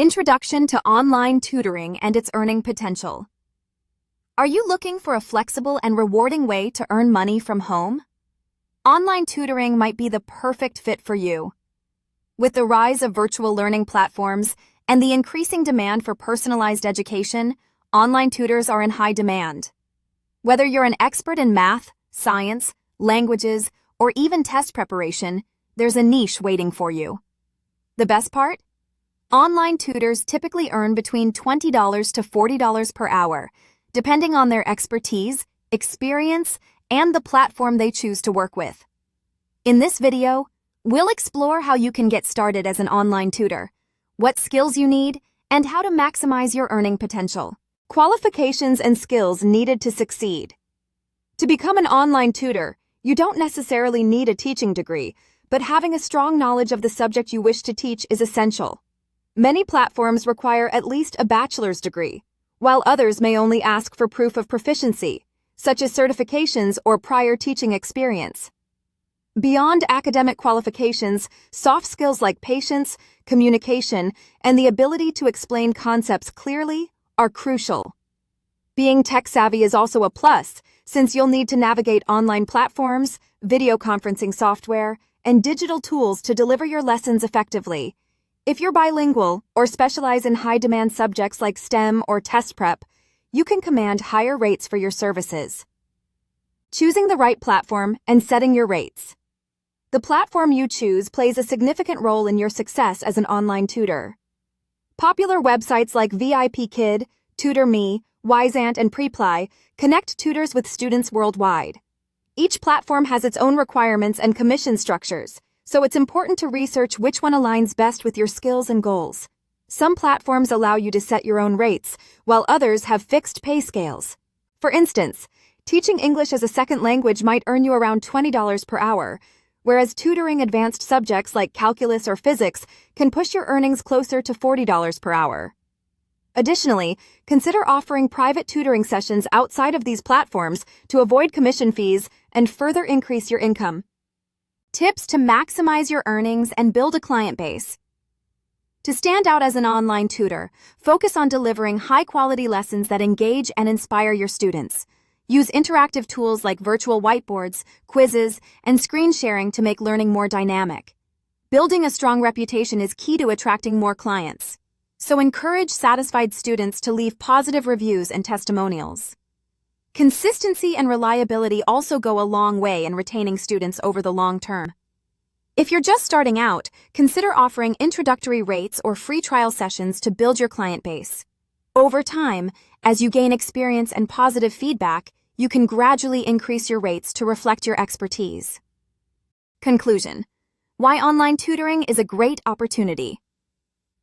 Introduction to Online Tutoring and its Earning Potential. Are you looking for a flexible and rewarding way to earn money from home? Online tutoring might be the perfect fit for you. With the rise of virtual learning platforms and the increasing demand for personalized education, online tutors are in high demand. Whether you're an expert in math, science, languages, or even test preparation, there's a niche waiting for you. The best part? Online tutors typically earn between $20 to $40 per hour, depending on their expertise, experience, and the platform they choose to work with. In this video, we'll explore how you can get started as an online tutor, what skills you need, and how to maximize your earning potential. Qualifications and skills needed to succeed. To become an online tutor, you don't necessarily need a teaching degree, but having a strong knowledge of the subject you wish to teach is essential. Many platforms require at least a bachelor's degree, while others may only ask for proof of proficiency, such as certifications or prior teaching experience. Beyond academic qualifications, soft skills like patience, communication, and the ability to explain concepts clearly are crucial. Being tech-savvy is also a plus, since you'll need to navigate online platforms, video conferencing software, and digital tools to deliver your lessons effectively. If you're bilingual or specialize in high-demand subjects like STEM or test prep, you can command higher rates for your services. Choosing the right platform and setting your rates. The platform you choose plays a significant role in your success as an online tutor. Popular websites like VIPKid, TutorMe, Wyzant, and Preply connect tutors with students worldwide. Each platform has its own requirements and commission structures, so it's important to research which one aligns best with your skills and goals. Some platforms allow you to set your own rates, while others have fixed pay scales. For instance, teaching English as a second language might earn you around $20 per hour, whereas tutoring advanced subjects like calculus or physics can push your earnings closer to $40 per hour. Additionally, consider offering private tutoring sessions outside of these platforms to avoid commission fees and further increase your income. Tips to maximize your earnings and build a client base. To stand out as an online tutor, focus on delivering high-quality lessons that engage and inspire your students. Use interactive tools like virtual whiteboards, quizzes, and screen sharing to make learning more dynamic. Building a strong reputation is key to attracting more clients, so encourage satisfied students to leave positive reviews and testimonials. Consistency and reliability also go a long way in retaining students over the long term. If you're just starting out, consider offering introductory rates or free trial sessions to build your client base. Over time, as you gain experience and positive feedback, you can gradually increase your rates to reflect your expertise. Conclusion: why online tutoring is a great opportunity.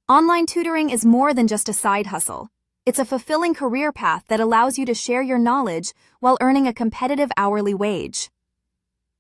Online tutoring is more than just a side hustle. It's a fulfilling career path that allows you to share your knowledge while earning a competitive hourly wage.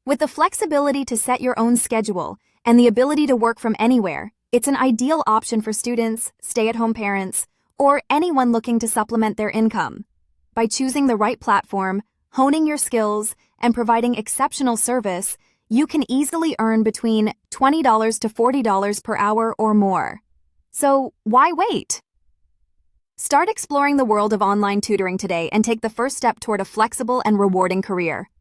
With the flexibility to set your own schedule and the ability to work from anywhere, it's an ideal option for students, stay-at-home parents, or anyone looking to supplement their income. By choosing the right platform, honing your skills, and providing exceptional service, you can easily earn between $20 to $40 per hour or more. So why wait? Start exploring the world of online tutoring today and take the first step toward a flexible and rewarding career.